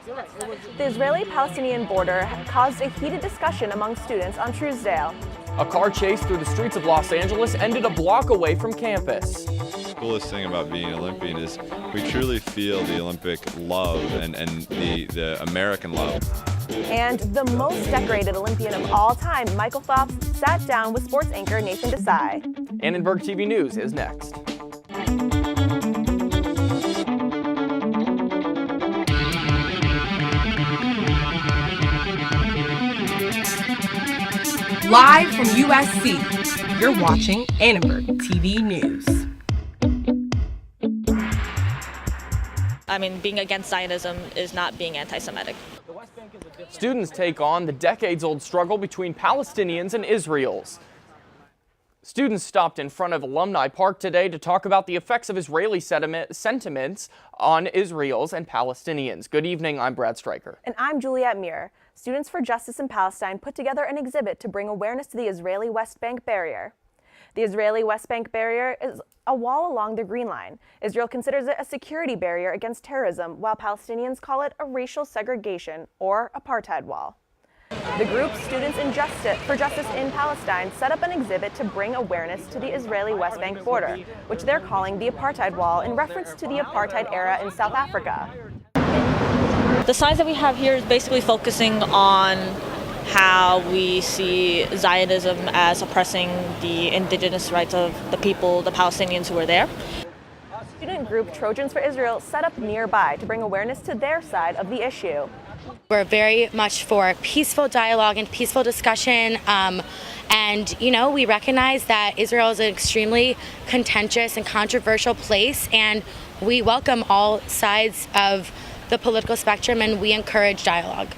The Israeli-Palestinian border caused a heated discussion among students on Truesdale. A car chase through the streets of Los Angeles ended a block away from campus. The coolest thing about being an Olympian is we truly feel the Olympic love and the American love. And the most decorated Olympian of all time, Michael Phelps, sat down with sports anchor Nathan Desai. Annenberg TV News is next. Live from USC, you're watching Annenberg TV News. I mean, being against Zionism is not being anti-Semitic. Students take on the decades-old struggle between Palestinians and Israelis. Students stopped in front of Alumni Park today to talk about the effects of Israeli sentiments on Israelis and Palestinians. Good evening, I'm Brad Stryker. And I'm Juliet Muir. Students for Justice in Palestine put together an exhibit to bring awareness to the Israeli West Bank barrier. The Israeli West Bank barrier is a wall along the Green Line. Israel considers it a security barrier against terrorism, while Palestinians call it a racial segregation or apartheid wall. The group Students for Justice in Palestine set up an exhibit to bring awareness to the Israeli West Bank border, which they're calling the apartheid wall in reference to the apartheid era in South Africa. The signs that we have here is basically focusing on how we see Zionism as oppressing the indigenous rights of the people, the Palestinians who were there. Student group Trojans for Israel set up nearby to bring awareness to their side of the issue. We're very much for peaceful dialogue and peaceful discussion. And, we recognize that Israel is an extremely contentious and controversial place, and we welcome all sides of the political spectrum, and we encourage dialogue.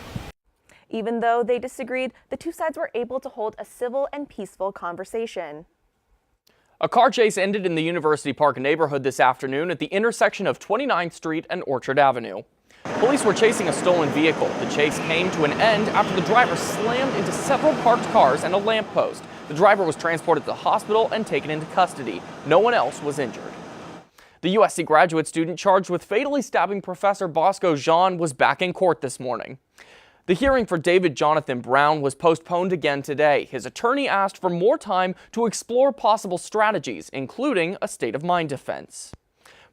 Even though they disagreed, the two sides were able to hold a civil and peaceful conversation. A car chase ended in the University Park neighborhood this afternoon at the intersection of 29th Street and Orchard Avenue. Police were chasing a stolen vehicle. The chase came to an end after the driver slammed into several parked cars and a lamppost. The driver was transported to the hospital and taken into custody. No one else was injured. The USC graduate student charged with fatally stabbing Professor Bosco Jean was back in court this morning. The hearing for David Jonathan Brown was postponed again today. His attorney asked for more time to explore possible strategies, including a state-of-mind defense.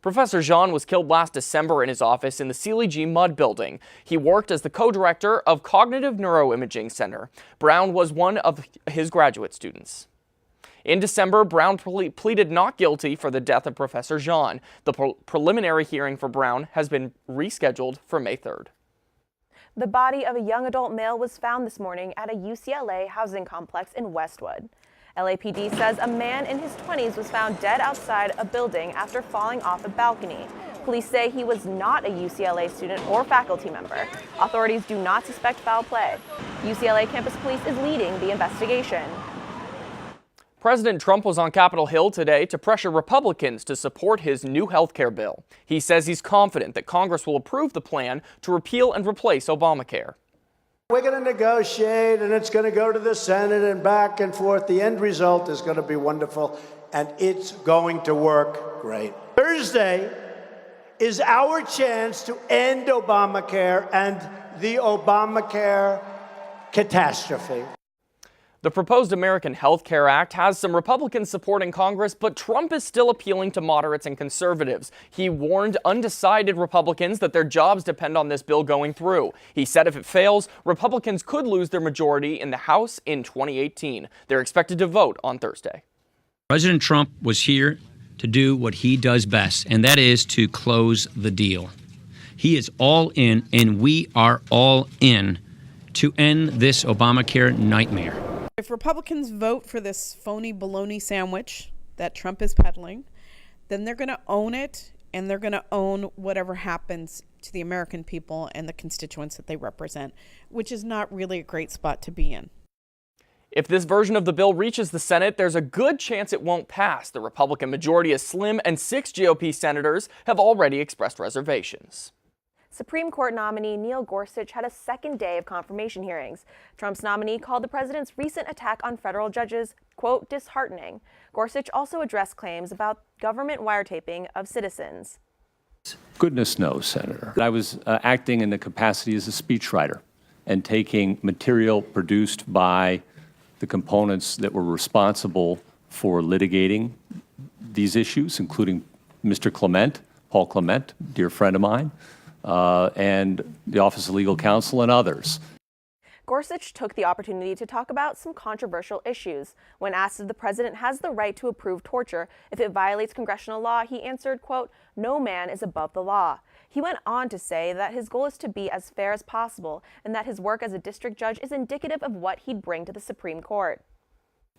Professor Jean was killed last December in his office in the Sealy G. Mudd building. He worked as the co-director of Cognitive Neuroimaging Center. Brown was one of his graduate students. In December, Brown pleaded not guilty for the death of Professor Jean. The preliminary hearing for Brown has been rescheduled for May 3rd. The body of a young adult male was found this morning at a UCLA housing complex in Westwood. LAPD says a man in his 20s was found dead outside a building after falling off a balcony. Police say he was not a UCLA student or faculty member. Authorities do not suspect foul play. UCLA campus police is leading the investigation. President Trump was on Capitol Hill today to pressure Republicans to support his new health care bill. He says he's confident that Congress will approve the plan to repeal and replace Obamacare. We're going to negotiate, and it's going to go to the Senate and back and forth. The end result is going to be wonderful, and it's going to work great. Thursday is our chance to end Obamacare and the Obamacare catastrophe. The proposed American Health Care Act has some Republicans support in Congress, but Trump is still appealing to moderates and conservatives. He warned undecided Republicans that their jobs depend on this bill going through. He said if it fails, Republicans could lose their majority in the House in 2018. They're expected to vote on Thursday. President Trump was here to do what he does best, and that is to close the deal. He is all in, and we are all in to end this Obamacare nightmare. If Republicans vote for this phony bologna sandwich that Trump is peddling, then they're going to own it, and they're going to own whatever happens to the American people and the constituents that they represent, which is not really a great spot to be in. If this version of the bill reaches the Senate, there's a good chance it won't pass. The Republican majority is slim, and 6 GOP senators have already expressed reservations. Supreme Court nominee Neil Gorsuch had a second day of confirmation hearings. Trump's nominee called the president's recent attack on federal judges, quote, disheartening. Gorsuch also addressed claims about government wiretapping of citizens. Goodness knows, Senator. I was acting in the capacity as a speechwriter and taking material produced by the components that were responsible for litigating these issues, including Mr. Clement, Paul Clement, dear friend of mine, and the Office of Legal Counsel and others. Gorsuch took the opportunity to talk about some controversial issues. When asked if the president has the right to approve torture if it violates congressional law, he answered, quote, "No man is above the law." He went on to say that his goal is to be as fair as possible and that his work as a district judge is indicative of what he'd bring to the Supreme Court.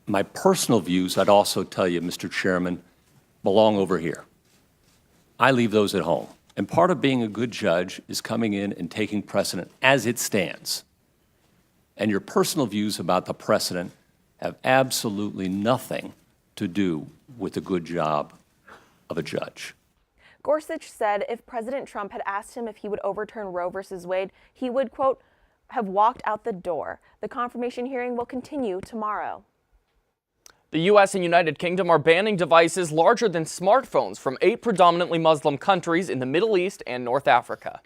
My personal views, I'd also tell you, Mr. Chairman, belong over here. I leave those at home. And part of being a good judge is coming in and taking precedent as it stands. And your personal views about the precedent have absolutely nothing to do with a good job of a judge. Gorsuch said if President Trump had asked him if he would overturn Roe v. Wade, he would, quote, have walked out the door. The confirmation hearing will continue tomorrow. The U.S. and United Kingdom are banning devices larger than smartphones from 8 predominantly Muslim countries in the Middle East and North Africa.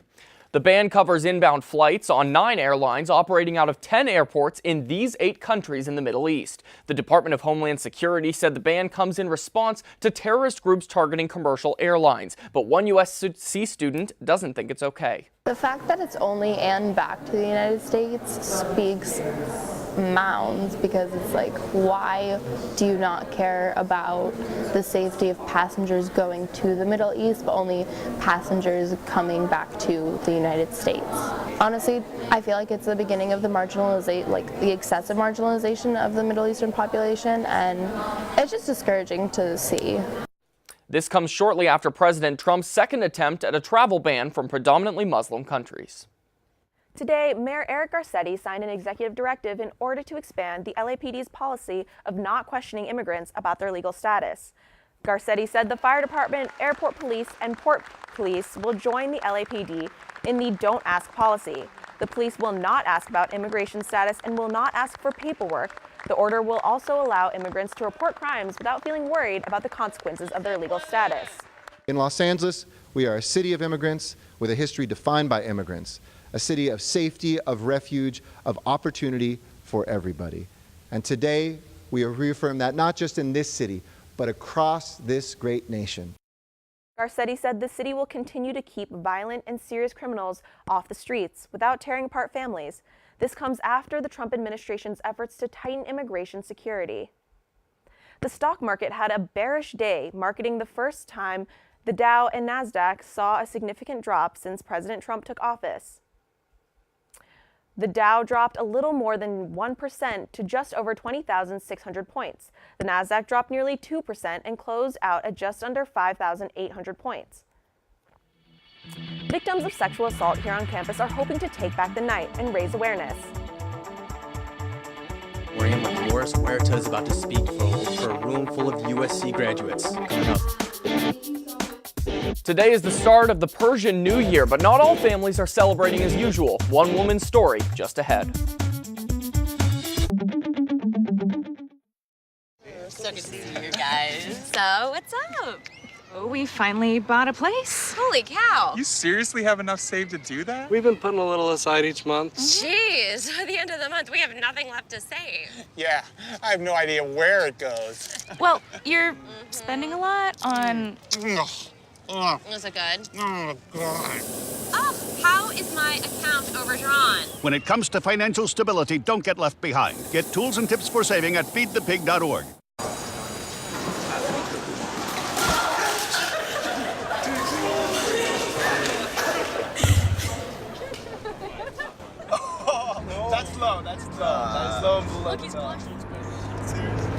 The ban covers inbound flights on 9 airlines operating out of 10 airports in these 8 countries in the Middle East. The Department of Homeland Security said the ban comes in response to terrorist groups targeting commercial airlines, but one USC student doesn't think it's okay. The fact that it's only and back to the United States speaks mounds, because it's like, why do you not care about the safety of passengers going to the Middle East, but only passengers coming back to the United States? Honestly, I feel like it's the beginning of the marginalization, like the excessive marginalization of the Middle Eastern population, and it's just discouraging to see. This comes shortly after President Trump's second attempt at a travel ban from predominantly Muslim countries. Today, Mayor Eric Garcetti signed an executive directive in order to expand the LAPD's policy of not questioning immigrants about their legal status. Garcetti said the fire department, airport police, and port police will join the LAPD in the Don't Ask policy. The police will not ask about immigration status and will not ask for paperwork. The order will also allow immigrants to report crimes without feeling worried about the consequences of their legal status. In Los Angeles, we are a city of immigrants with a history defined by immigrants, a city of safety, of refuge, of opportunity for everybody. And today, we reaffirm that not just in this city, but across this great nation. Garcetti said the city will continue to keep violent and serious criminals off the streets without tearing apart families. This comes after the Trump administration's efforts to tighten immigration security. The stock market had a bearish day, marking the first time the Dow and NASDAQ saw a significant drop since President Trump took office. The Dow dropped a little more than 1% to just over 20,600 points. The NASDAQ dropped nearly 2% and closed out at just under 5,800 points. Victims of sexual assault here on campus are hoping to take back the night and raise awareness. We're in with Dolores Huerta is about to speak for a room full of USC graduates. Coming up. Today is the start of the Persian New Year, but not all families are celebrating as usual. One woman's story just ahead. So good to see you guys. So, what's up? Oh, we finally bought a place. Holy cow. You seriously have enough saved to do that? We've been putting a little aside each month. Jeez, at the end of the month, we have nothing left to save. Yeah, I have no idea where it goes. Well, you're spending a lot on... Was it good? Oh, God. Oh, how is my account overdrawn? When it comes to financial stability, don't get left behind. Get tools and tips for saving at feedthepig.org. That's low, that's low. That's low and below. Look, he's blushing. Seriously.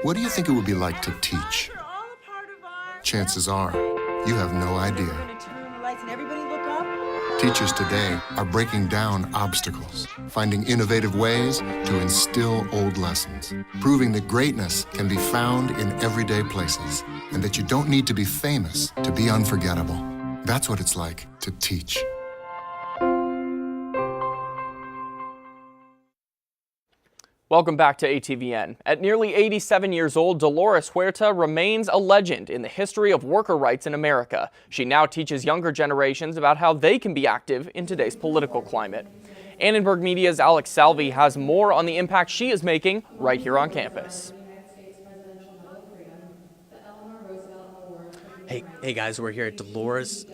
What do you think it would be like to teach? Chances are, you have no idea. Teachers today are breaking down obstacles, finding innovative ways to instill old lessons, proving that greatness can be found in everyday places, and that you don't need to be famous to be unforgettable. That's what it's like to teach. Welcome back to ATVN. At nearly 87 years old, Dolores Huerta remains a legend in the history of worker rights in America. She now teaches younger generations about how they can be active in today's political climate. Annenberg Media's Alex Salvi has more on the impact she is making right here on campus. Hey guys, we're here with Dolores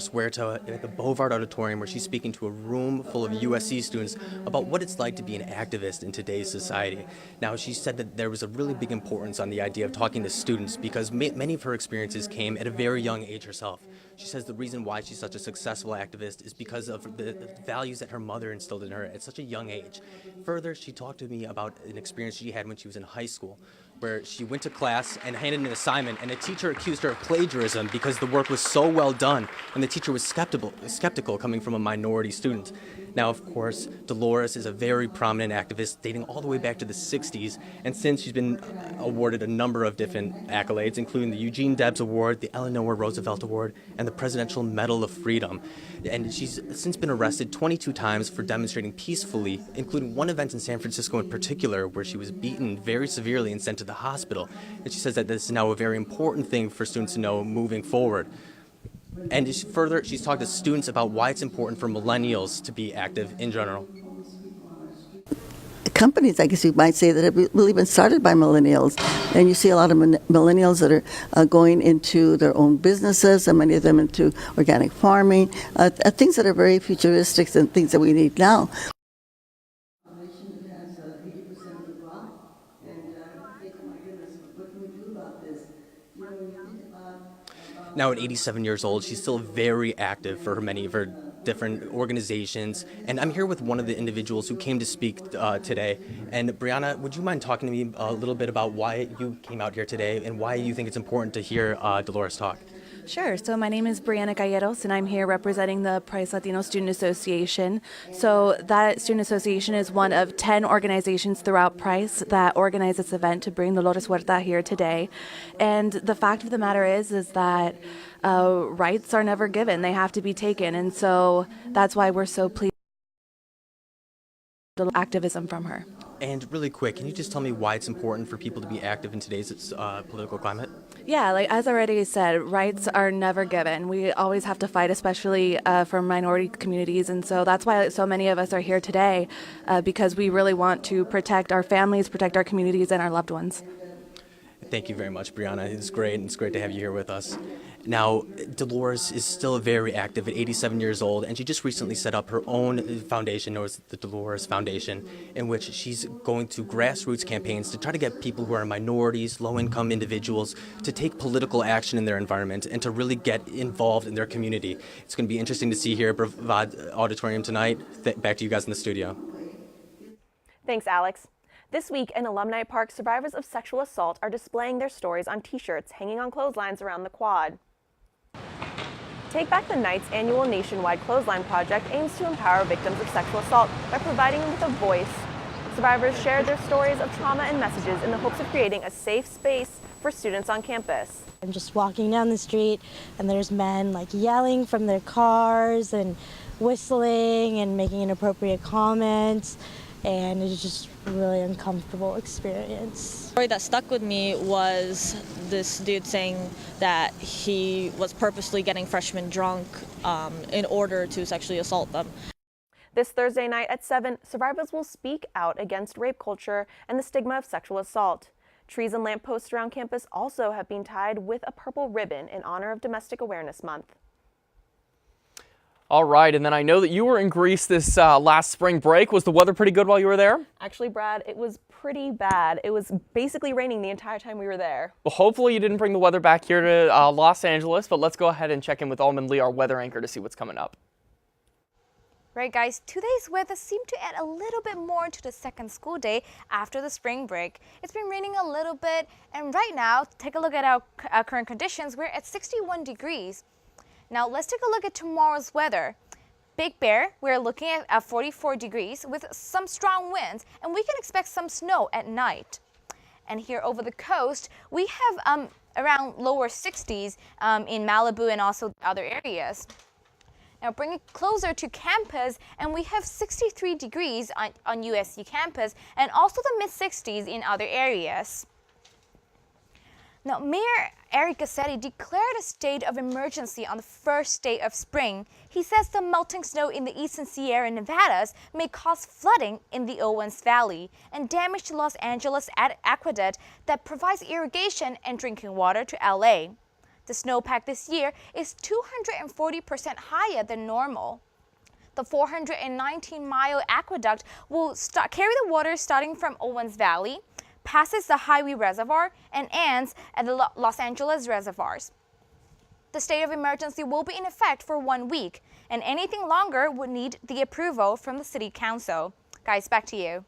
Huerta at the Boulevard Auditorium, where she's speaking to a room full of USC students about what it's like to be an activist in today's society. Now, she said that there was a really big importance on the idea of talking to students because many of her experiences came at a very young age herself. She says the reason why she's such a successful activist is because of the values that her mother instilled in her at such a young age. Further, she talked to me about an experience she had when she was in high school, where she went to class and handed an assignment, and a teacher accused her of plagiarism because the work was so well done, and the teacher was skeptical coming from a minority student. Now, of course, Dolores is a very prominent activist dating all the way back to the 60s, and since she's been awarded a number of different accolades, including the Eugene Debs Award, the Eleanor Roosevelt Award, and the Presidential Medal of Freedom. And she's since been arrested 22 times for demonstrating peacefully, including one event in San Francisco in particular where she was beaten very severely and sent to the hospital. And she says that this is now a very important thing for students to know moving forward. And further, she's talked to students about why it's important for millennials to be active in general. Companies, I guess you might say, that have really been started by millennials. And you see a lot of millennials that are going into their own businesses, and many of them into organic farming, things that are very futuristic and things that we need now. Now at 87 years old, she's still very active for many of her different organizations. And I'm here with one of the individuals who came to speak today. And Brianna, would you mind talking to me a little bit about why you came out here today and why you think it's important to hear Dolores talk? Sure. So my name is Brianna Galleros, and I'm here representing the Price Latino Student Association. So that student association is one of 10 organizations throughout Price that organize this event to bring Dolores Huerta here today. And the fact of the matter is that rights are never given; they have to be taken. And so that's why we're so pleased with the activism from her. And really quick, can you just tell me why it's important for people to be active in today's political climate? Yeah, like as I already said, rights are never given. We always have to fight, especially for minority communities. And so that's why so many of us are here today, because we really want to protect our families, protect our communities, and our loved ones. Thank you very much, Brianna. It's great, and it's great to have you here with us. Now, Dolores is still very active at 87 years old, and she just recently set up her own foundation, known as the Dolores Foundation, in which she's going to grassroots campaigns to try to get people who are minorities, low-income individuals, to take political action in their environment and to really get involved in their community. It's going to be interesting to see here at Bravad Auditorium tonight. Back to you guys in the studio. Thanks, Alex. This week in Alumni Park, survivors of sexual assault are displaying their stories on T-shirts hanging on clotheslines around the quad. Take Back the Night's annual nationwide clothesline project aims to empower victims of sexual assault by providing them with a voice. Survivors shared their stories of trauma and messages in the hopes of creating a safe space for students on campus. I'm just walking down the street and there's men like yelling from their cars and whistling and making inappropriate comments, and it's just a really uncomfortable experience. The story that stuck with me was this dude saying that he was purposely getting freshmen drunk in order to sexually assault them. This Thursday night at 7, survivors will speak out against rape culture and the stigma of sexual assault. Trees and lampposts around campus also have been tied with a purple ribbon in honor of Domestic Awareness Month. All right, and then I know that you were in Greece this last spring break. Was the weather pretty good while you were there? Actually, Brad, it was pretty bad. It was basically raining the entire time we were there. Well, hopefully you didn't bring the weather back here to Los Angeles, but let's go ahead and check in with Almond Lee, our weather anchor, to see what's coming up. Right, guys, today's weather seemed to add a little bit more to the second school day after the spring break. It's been raining a little bit, and right now, take a look at our current conditions. We're at 61 degrees. Now, let's take a look at tomorrow's weather. Big Bear, we're looking at 44 degrees with some strong winds, and we can expect some snow at night. And here over the coast, we have around lower 60s in Malibu and also other areas. Now bring it closer to campus, and we have 63 degrees on USC campus and also the mid-60s in other areas. Now, Mayor Eric Garcetti declared a state of emergency on the first day of spring. He says the melting snow in the eastern Sierra Nevadas may cause flooding in the Owens Valley and damage to Los Angeles Aqueduct that provides irrigation and drinking water to LA. The snowpack this year is 240% higher than normal. The 419-mile aqueduct will carry the water starting from Owens Valley, passes the Highway Reservoir, and ends at the Los Angeles reservoirs. The state of emergency will be in effect for 1 week, and anything longer would need the approval from the City Council. Guys, back to you.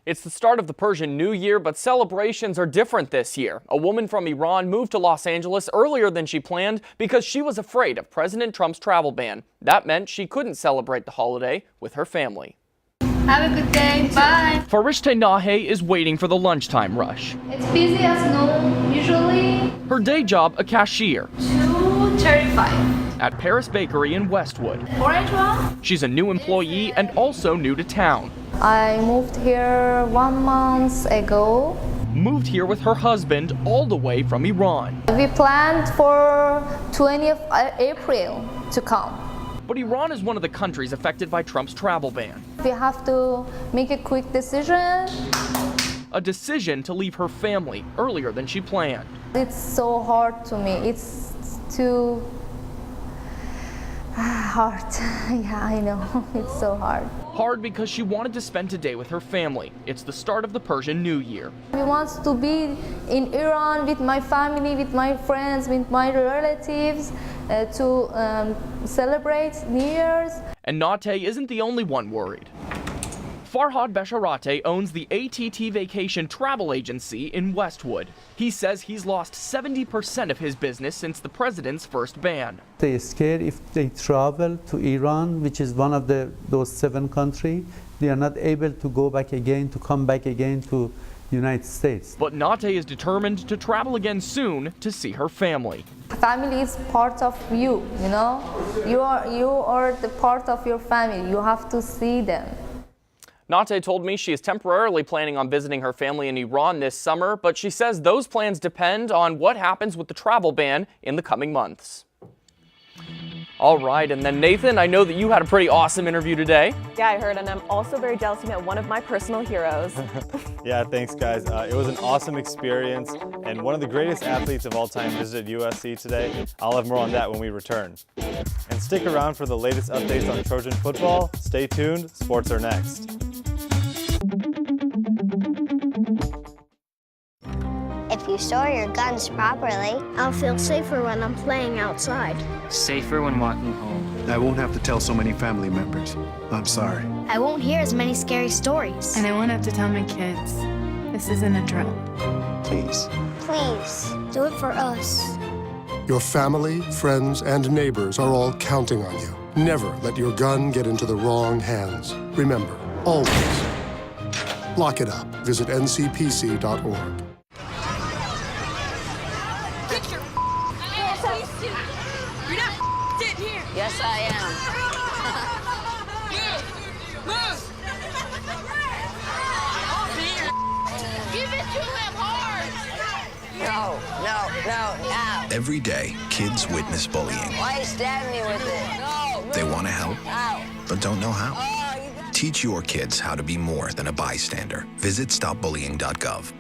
It's the start of the Persian New Year, but celebrations are different this year. A woman from Iran moved to Los Angeles earlier than she planned because she was afraid of President Trump's travel ban. That meant she couldn't celebrate the holiday with her family. Have a good day. Bye. Farishte Nahe is waiting for the lunchtime rush. It's busy as normal, usually. Her day job, a cashier. 2:35. At Paris Bakery in Westwood. Orange one? She's a new employee and also new to town. I moved here 1 month ago. Moved here with her husband all the way from Iran. We planned for 20th April to come. But Iran is one of the countries affected by Trump's travel ban. We have to make a quick decision. A decision to leave her family earlier than she planned. It's so hard to me. It's too hard. Yeah, I know. It's so hard. Hard because she wanted to spend today with her family. It's the start of the Persian New Year. We want to be in Iran with my family, with my friends, with my relatives to celebrate New Year's. And Nate isn't the only one worried. Farhad Besharate owns the ATT Vacation Travel Agency in Westwood. He says he's lost 70% of his business since the president's first ban. They're scared if they travel to Iran, which is one of those 7 countries, they are not able to go back again, to come back again to United States. But Nate is determined to travel again soon to see her family. Family is part of you, you know? You are the part of your family. You have to see them. Nate told me she is temporarily planning on visiting her family in Iran this summer, but she says those plans depend on what happens with the travel ban in the coming months. All right, and then Nathan, I know that you had a pretty awesome interview today. Yeah, I heard, and I'm also very jealous you met one of my personal heroes. Yeah, thanks guys. It was an awesome experience, and one of the greatest athletes of all time visited USC today. I'll have more on that when we return. And stick around for the latest updates on Trojan football. Stay tuned, sports are next. If you store your guns properly, I'll feel safer when I'm playing outside. Safer when walking home. I won't have to tell so many family members. I'm sorry. I won't hear as many scary stories. And I won't have to tell my kids. This isn't a drill. Please. Please, do it for us. Your family, friends, and neighbors are all counting on you. Never let your gun get into the wrong hands. Remember, always, lock it up. Visit ncpc.org. Yes, I am. Move! Give it to him hard! No. Every day, kids witness bullying. Why you stabbing me with it? No. They want to help, but don't know how. Oh, Teach your kids how to be more than a bystander. Visit stopbullying.gov.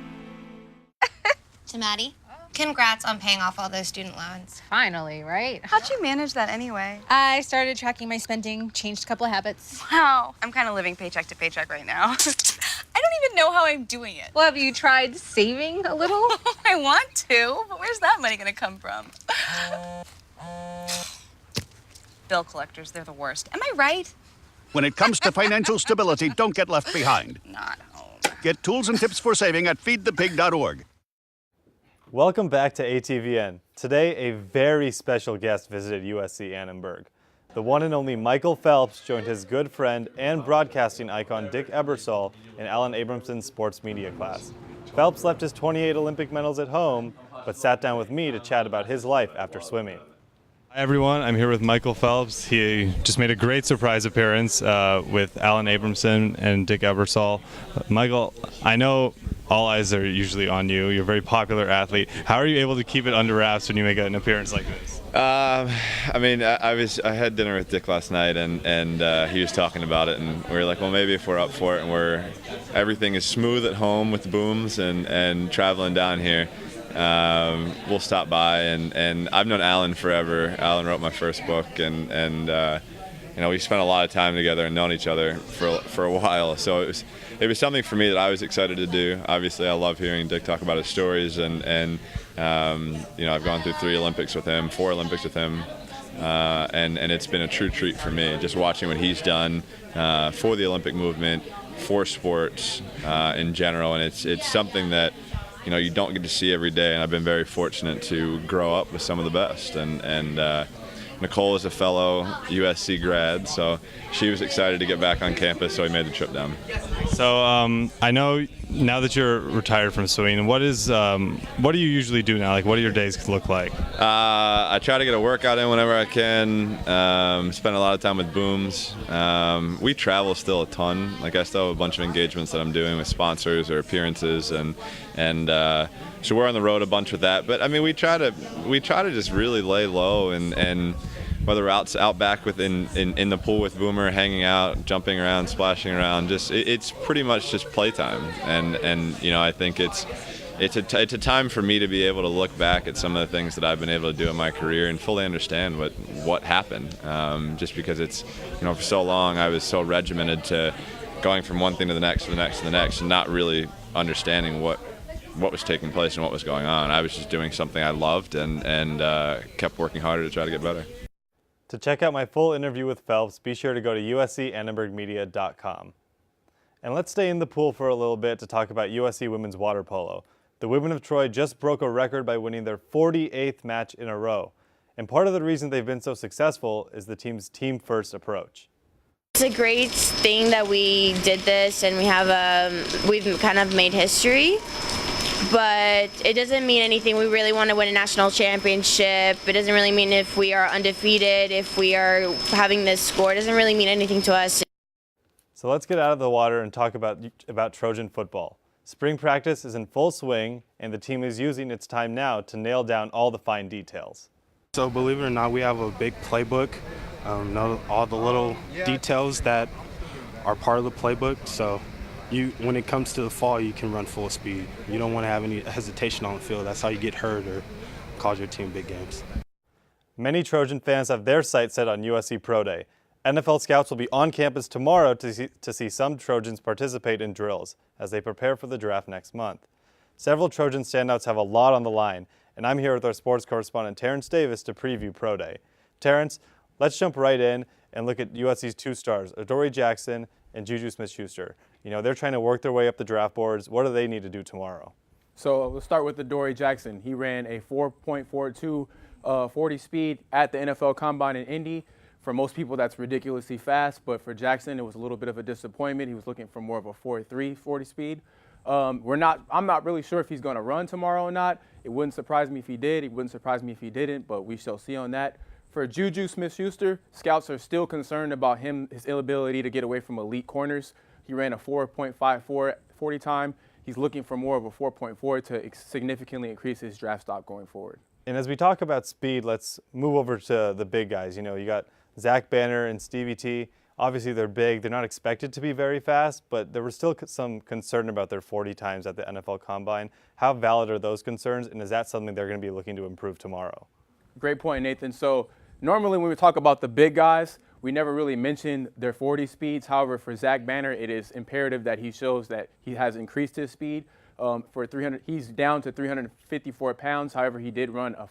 To Maddie, congrats on paying off all those student loans. Finally, right? How'd you manage that anyway? I started tracking my spending, changed a couple of habits. Wow, I'm kind of living paycheck to paycheck right now. I don't even know how I'm doing it. Well, have you tried saving a little? I want to, but where's that money gonna come from? Bill collectors, they're the worst. Am I right? When it comes to financial stability, don't get left behind. Not home. Get tools and tips for saving at feedthepig.org. Welcome back to ATVN. Today, a very special guest visited USC Annenberg. The one and only Michael Phelps joined his good friend and broadcasting icon Dick Ebersol in Alan Abramson's sports media class. Phelps left his 28 Olympic medals at home, but sat down with me to chat about his life after swimming. Hi everyone, I'm here with Michael Phelps. He just made a great surprise appearance with Alan Abramson and Dick Ebersol. Michael, I know all eyes are usually on you. You're a very popular athlete. How are you able to keep it under wraps when you make an appearance like this? I mean, I had dinner with Dick last night, and he was talking about it, and we were like, well, maybe if we're up for it and everything is smooth at home with the booms and traveling down here, we'll stop by. And I've known Alan forever. Alan wrote my first book, and you know, we spent a lot of time together and known each other for a while. So it was something for me that I was excited to do. Obviously, I love hearing Dick talk about his stories, and you know, I've gone through 3 Olympics with him, 4 Olympics with him, and it's been a true treat for me just watching what he's done for the Olympic movement, for sports in general, and it's something that, you know, you don't get to see every day, and I've been very fortunate to grow up with some of the best. And Nicole is a fellow USC grad, so she was excited to get back on campus, so we made the trip down. So I know now that you're retired from swimming, what do you usually do now? Like, what do your days look like? I try to get a workout in whenever I can. Spend a lot of time with booms. We travel still a ton. Like, I still have a bunch of engagements that I'm doing with sponsors or appearances, and so we're on the road a bunch with that. But I mean, we try to just really lay low, and whether we're out back in the pool with Boomer, hanging out, jumping around, splashing around, it's pretty much just playtime. And you know, I think it's a time for me to be able to look back at some of the things that I've been able to do in my career and fully understand what happened. Just because it's, you know, for so long I was so regimented to going from one thing to the next, to the next, to the next, and not really understanding what was taking place and what was going on. I was just doing something I loved and kept working harder to try to get better. To check out my full interview with Phelps, be sure to go to uscannenbergmedia.com. And let's stay in the pool for a little bit to talk about USC women's water polo. The women of Troy just broke a record by winning their 48th match in a row. And part of the reason they've been so successful is the team's team-first approach. It's a great thing that we did this, and we've kind of made history. But it doesn't mean anything. We really want to win a national championship. It doesn't really mean if we are undefeated, if we are having this score. It doesn't really mean anything to us. So let's get out of the water and talk about Trojan football. Spring practice is in full swing, and the team is using its time now to nail down all the fine details. So believe it or not, we have a big playbook. Know all the little details that are part of the playbook. So when it comes to the fall, you can run full speed. You don't want to have any hesitation on the field. That's how you get hurt or cause your team big games. Many Trojan fans have their sights set on USC Pro Day. NFL scouts will be on campus tomorrow to see some Trojans participate in drills as they prepare for the draft next month. Several Trojan standouts have a lot on the line, and I'm here with our sports correspondent Terrence Davis to preview Pro Day. Terrence, let's jump right in and look at USC's 2 stars, Adoree Jackson and Juju Smith-Schuster. You know, they're trying to work their way up the draft boards. What do they need to do tomorrow? So we'll start with Adoree Jackson. He ran a 4.42 40 speed at the NFL Combine in Indy. For most people, that's ridiculously fast, but for Jackson, it was a little bit of a disappointment. He was looking for more of a 4.3 40 speed. I'm not really sure if he's going to run tomorrow or not. It wouldn't surprise me if he did. It wouldn't surprise me if he didn't, but we shall see on that. For Juju Smith-Schuster, scouts are still concerned about his inability to get away from elite corners. He ran a 4.54 40 time. He's looking for more of a 4.4 to significantly increase his draft stock going forward. And as we talk about speed, let's move over to the big guys. You know, you got Zach Banner and Stevie T. Obviously, they're big. They're not expected to be very fast, but there was still some concern about their 40 times at the NFL Combine. How valid are those concerns, and is that something they're going to be looking to improve tomorrow? Great point, Nathan. So normally when we talk about the big guys, we never really mention their 40 speeds. However, for Zach Banner, it is imperative that he shows that he has increased his speed. For 300, he's down to 354 pounds. However, he did run a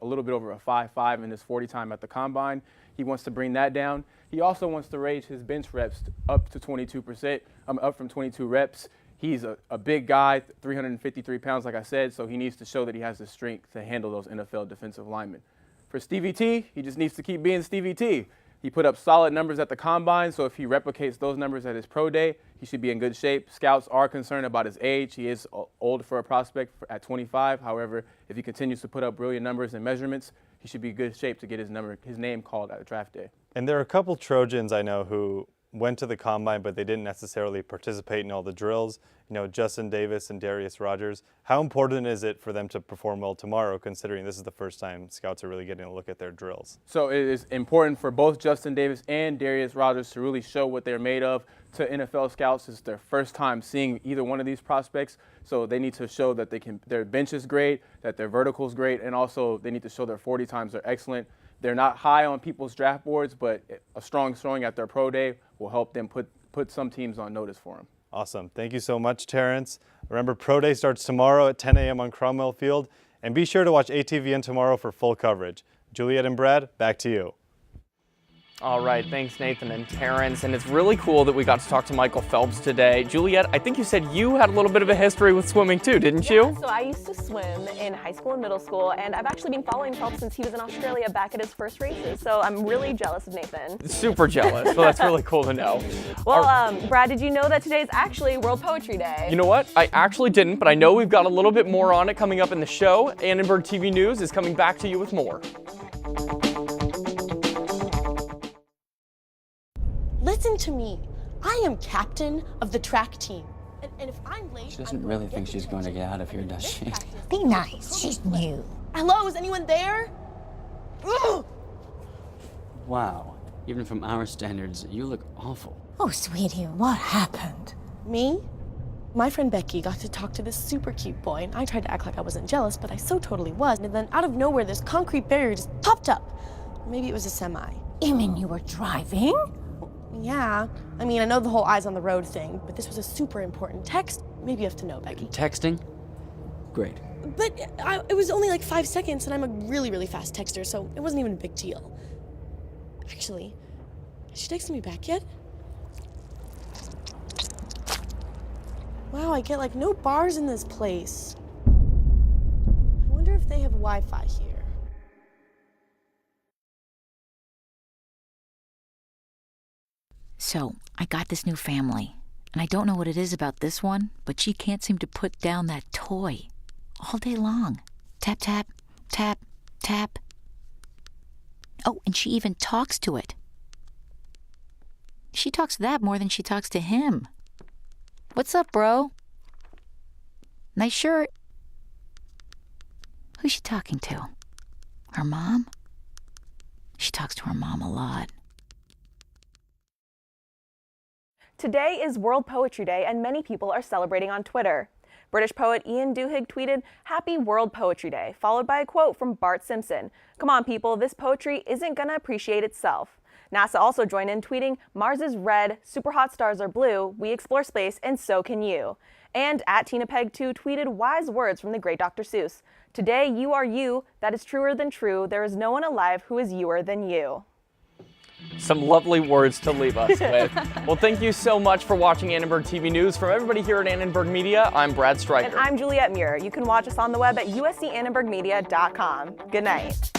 little bit over a 5.5 in his 40 time at the Combine. He wants to bring that down. He also wants to raise his bench reps up to 22%, up from 22 reps. He's a big guy, 353 pounds, like I said, so he needs to show that he has the strength to handle those NFL defensive linemen. For Stevie T, he just needs to keep being Stevie T. He put up solid numbers at the combine, so if he replicates those numbers at his pro day, he should be in good shape. Scouts are concerned about his age. He is old for a prospect at 25. However, if he continues to put up brilliant numbers and measurements, he should be in good shape to get his name called at draft day. And there are a couple Trojans I know who went to the combine, but they didn't necessarily participate in all the drills. You know, Justin Davis and Darius Rogers. How important is it for them to perform well tomorrow, considering this is the first time scouts are really getting a look at their drills? So it is important for both Justin Davis and Darius Rogers to really show what they're made of to NFL scouts. It's their first time seeing either one of these prospects, so they need to show that their bench is great, that their vertical is great, and also they need to show their 40 times are excellent. They're not high on people's draft boards, but a strong showing at their pro day will help them put some teams on notice for them. Awesome. Thank you so much, Terrence. Remember, Pro Day starts tomorrow at 10 a.m. on Cromwell Field, and be sure to watch ATVN tomorrow for full coverage. Juliet and Brad, back to you. All right, thanks Nathan and Terrence, and it's really cool that we got to talk to Michael Phelps today. Juliet, I think you said you had a little bit of a history with swimming too, didn't you? So I used to swim in high school and middle school, and I've actually been following Phelps since he was in Australia back at his first races, so I'm really jealous of Nathan. Super jealous, so that's really cool to know. Well, Brad, did you know that today is actually World Poetry Day? You know what? I actually didn't, but I know we've got a little bit more on it coming up in the show. Annenberg TV News is coming back to you with more. Listen to me. I am captain of the track team. And if I'm late, She doesn't really think she's going to get out of here, does she? be nice. She's new. Hello, is anyone there? Ugh! Wow. Even from our standards, you look awful. Oh, sweetie, what happened? Me? My friend Becky got to talk to this super cute boy, and I tried to act like I wasn't jealous, but I so totally was. And then out of nowhere, this concrete barrier just popped up. Maybe it was a semi. You mean you were driving? Yeah. I mean, I know the whole eyes on the road thing, but this was a super important text. Maybe you have to know, Becky. Texting? Great. But it was only like 5 seconds, and I'm a really, really fast texter, so it wasn't even a big deal. Actually, has she texted me back yet? Wow, I get like no bars in this place. I wonder if they have Wi-Fi here. So, I got this new family, and I don't know what it is about this one, but she can't seem to put down that toy all day long. Tap, tap, tap, tap. Oh, and she even talks to it. She talks to that more than she talks to him. What's up, bro? Nice shirt. Who's she talking to? Her mom? She talks to her mom a lot. Today is World Poetry Day, and many people are celebrating on Twitter. British poet Ian Duhigg tweeted, "Happy World Poetry Day," followed by a quote from Bart Simpson. "Come on, people, this poetry isn't gonna appreciate itself." NASA also joined in, tweeting, "Mars is red, super hot stars are blue, we explore space, and so can you." And at TinaPeg2 tweeted wise words from the great Dr. Seuss. "Today you are you, that is truer than true, there is no one alive who is youer than you." Some lovely words to leave us with. Well, thank you so much for watching Annenberg TV News. From everybody here at Annenberg Media, I'm Brad Stryker. And I'm Juliet Muir. You can watch us on the web at uscannenbergmedia.com. Good night.